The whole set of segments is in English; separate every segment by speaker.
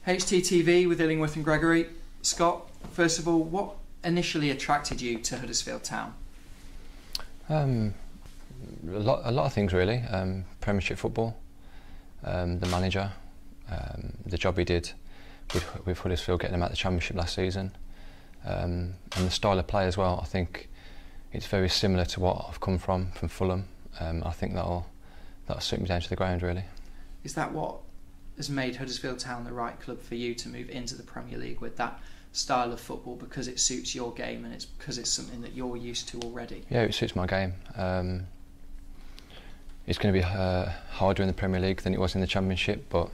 Speaker 1: HTTV with Illingworth and Gregory. Scott, first of all, what initially attracted you to Huddersfield Town?
Speaker 2: A lot of things really. Premiership football, the manager, the job he did with Huddersfield, getting them out of the Championship last season, and the style of play as well. I think it's very similar to what I've come from Fulham. I think that'll suit me down to the ground really.
Speaker 1: Is that what has made Huddersfield Town the right club for you to move into the Premier League with that style of football, because it suits your game and it's because it's something that you're used to already?
Speaker 2: Yeah, it suits my game. It's going to be harder in the Premier League than it was in the Championship, but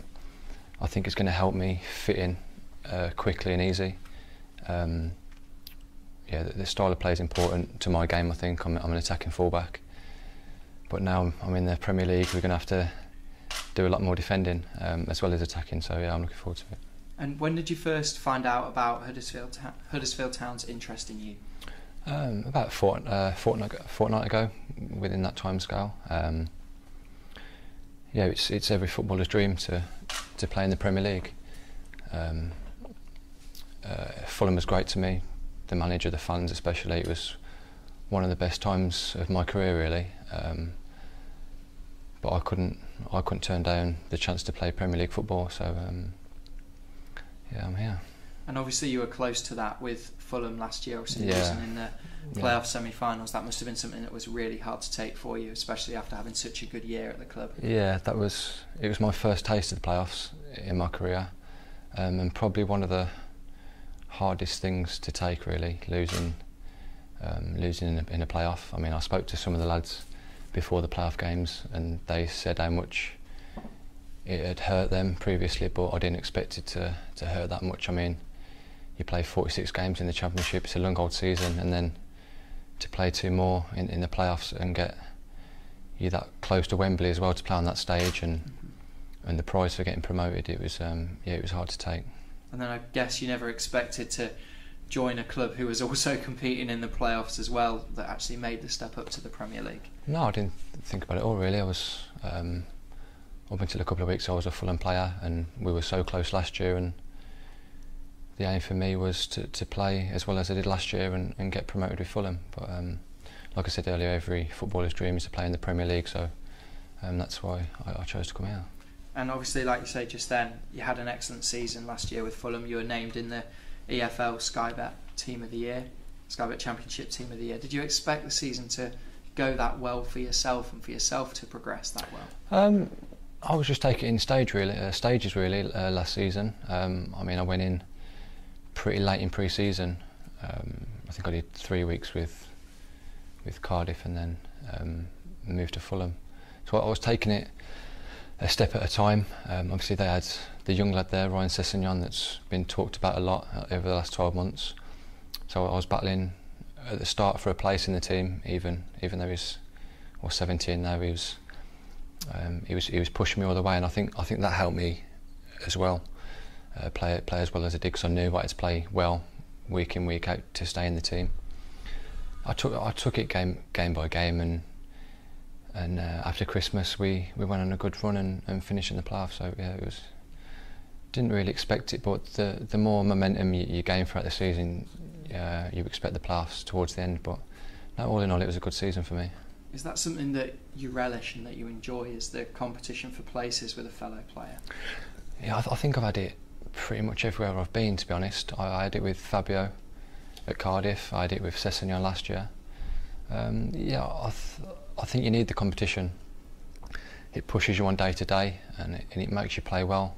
Speaker 2: I think it's going to help me fit in quickly and easy. Yeah, the style of play is important to my game. I think I'm an attacking fullback, but now I'm in the Premier League. We're going to have to do a lot more defending as well as attacking. So yeah, I'm looking forward to it.
Speaker 1: And when did you first find out about Huddersfield Town's interest in you?
Speaker 2: About a fortnight ago, within that time scale. Yeah, it's every footballer's dream to play in the Premier League. Fulham was great to me. The manager, the fans especially, it was one of the best times of my career really. But I couldn't turn down the chance to play Premier League football, so yeah, I'm here.
Speaker 1: And obviously you were close to that with Fulham last year, obviously
Speaker 2: yeah.
Speaker 1: losing in the playoff semi-finals. That must have been something that was really hard to take for you, especially after having such a good year at the club.
Speaker 2: Yeah, it was my first taste of the playoffs in my career, and probably one of the hardest things to take really, losing in a playoff. I mean, I spoke to some of the lads before the playoff games and they said how much it had hurt them previously, but I didn't expect it to hurt that much. I mean, you play 46 games in the Championship, it's a long old season, and then to play 2 more in the playoffs and get you that close to Wembley as well to play on that stage, and the prize for getting promoted, it was it was hard to take.
Speaker 1: And then I guess you never expected to join a club who was also competing in the playoffs as well, that actually made the step up to the Premier League.
Speaker 2: No, I didn't think about it all really. I was up until a couple of weeks I was a Fulham player, and we were so close last year, and the aim for me was to play as well as I did last year and get promoted with Fulham. But like I said earlier, every footballer's dream is to play in the Premier League, so that's why I chose to come here.
Speaker 1: And obviously, like you say just then, you had an excellent season last year with Fulham. You were named in the EFL Sky Bet Team of the Year, Sky Bet Championship Team of the Year. Did you expect the season to go that well for yourself and for yourself to progress that well?
Speaker 2: I was just taking it in stages really last season. I mean, I went in pretty late in pre-season. I think I did 3 weeks with Cardiff and then moved to Fulham. So I was taking it a step at a time. Obviously they had the young lad there, Ryan Sessegnon, that's been talked about a lot over the last 12 months. So I was battling at the start for a place in the team, even though he's 17 now. He was pushing me all the way, and I think that helped me as well. Play as well as I did, because I knew I had to play well week in, week out to stay in the team. I took it game by game, and after Christmas we went on a good run and finished in the playoffs. So yeah, didn't really expect it, but the more momentum you gain throughout the season, you expect the playoffs towards the end. But no, all in all, it was a good season for me.
Speaker 1: Is that something that you relish and that you enjoy, is the competition for places with a fellow player?
Speaker 2: Yeah, I think I've had it pretty much everywhere I've been, to be honest. I had it with Fabio at Cardiff, I had it with Sessegnon last year. Yeah, I think you need the competition. It pushes you on day to day, and it makes you play well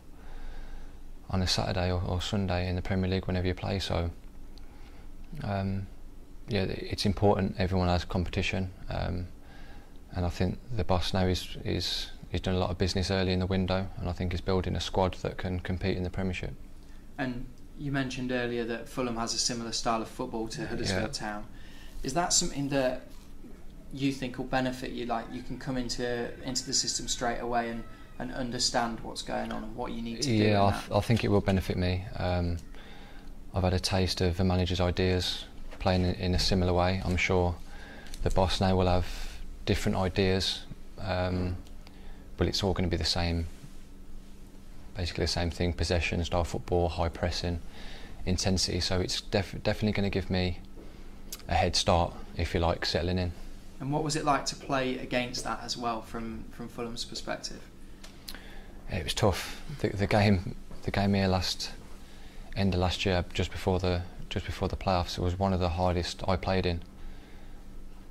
Speaker 2: on a Saturday or Sunday in the Premier League whenever you play. So yeah, it's important everyone has competition, and I think the boss now he's done a lot of business early in the window, and I think he's building a squad that can compete in the Premiership. And
Speaker 1: you mentioned earlier that Fulham has a similar style of football to Huddersfield Town. Is that something that you think will benefit you? Like, you can come into the system straight away and understand what's going on and what you need to do?
Speaker 2: Yeah, I think it will benefit me. I've had a taste of the manager's ideas playing in a similar way. I'm sure the boss now will have different ideas, but it's all going to be the basically the same thing: possession style football, high pressing, intensity. So it's definitely going to give me a head start, if you like, settling in.
Speaker 1: And what was it like to play against that as well, from Fulham's perspective?
Speaker 2: It was tough. The game here end of last year, just before the playoffs, it was one of the hardest I played in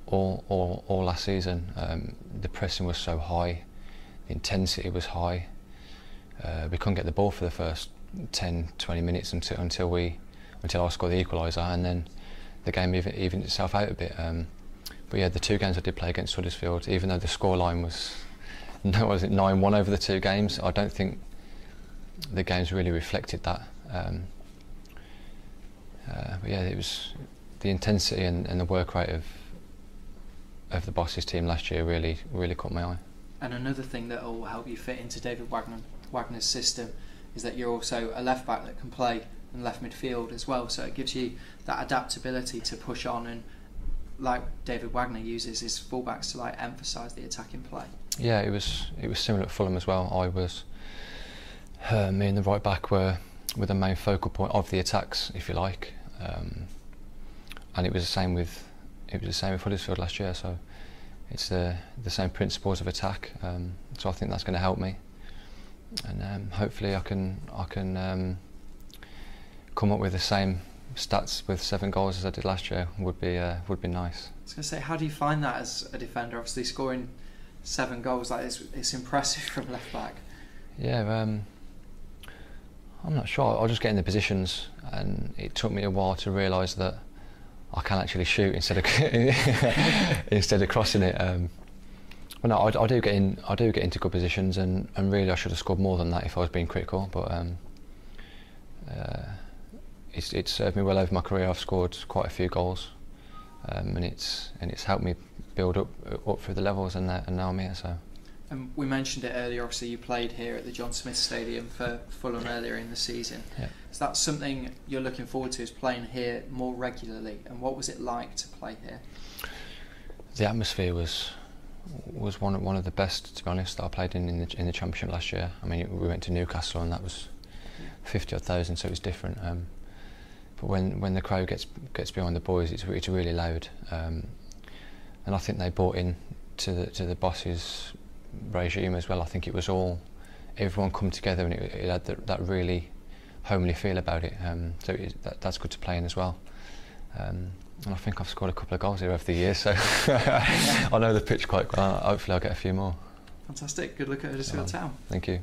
Speaker 2: all last season. The pressing was so high, the intensity was high. We couldn't get the ball for the first 10-20 minutes until I scored the equaliser, and then the game evened itself out a bit. But yeah, the 2 games I did play against Huddersfield, even though the scoreline was 9-1 over the 2 games, I don't think the games really reflected that. But yeah, it was the intensity and the work rate of the Boss's team last year really caught my eye.
Speaker 1: And another thing that will help you fit into David Wagner's system is that you're also a left back that can play in left midfield as well, so it gives you that adaptability to push on, and like David Wagner uses his fullbacks to like emphasise the attacking play. Yeah,
Speaker 2: it was similar at Fulham as well. I was me and the right back were the main focal point of the attacks, if you like, and it was the same with Huddersfield last year. So it's the same principles of attack. So I think that's going to help me, and hopefully I can come up with the same stats with 7 goals as I did last year. Would be nice.
Speaker 1: I was going to say, how do you find that as a defender? Obviously, scoring 7 goals, like it's impressive from left back.
Speaker 2: Yeah, I'm not sure. I just get in the positions, and it took me a while to realise that I can actually shoot instead of crossing it. Well, no, I do get into good positions, and really I should have scored more than that if I was being critical. But it's served me well over my career. I've scored quite a few goals, and it's helped me build up through the levels, and now I'm here. So.
Speaker 1: And we mentioned it earlier, obviously you played here at the John Smith Stadium for Fulham earlier in the season.
Speaker 2: Yeah.
Speaker 1: Is that something you're looking forward to, is playing here more regularly? And what was it like to play here?
Speaker 2: The atmosphere was one of the best, to be honest, that I played in the Championship last year. I mean, we went to Newcastle and that was 50,000, so it was different. But when the crowd gets behind the boys, it's really loud. And I think they bought in to the Boss's regime as well. I think it was everyone come together, and it had that really homely feel about it. So that's good to play in as well. And I think I've scored a couple of goals here over the years, so I know the pitch quite well. Hopefully I'll get a few more.
Speaker 1: Fantastic. Good luck at Huddersfield Town.
Speaker 2: Thank you.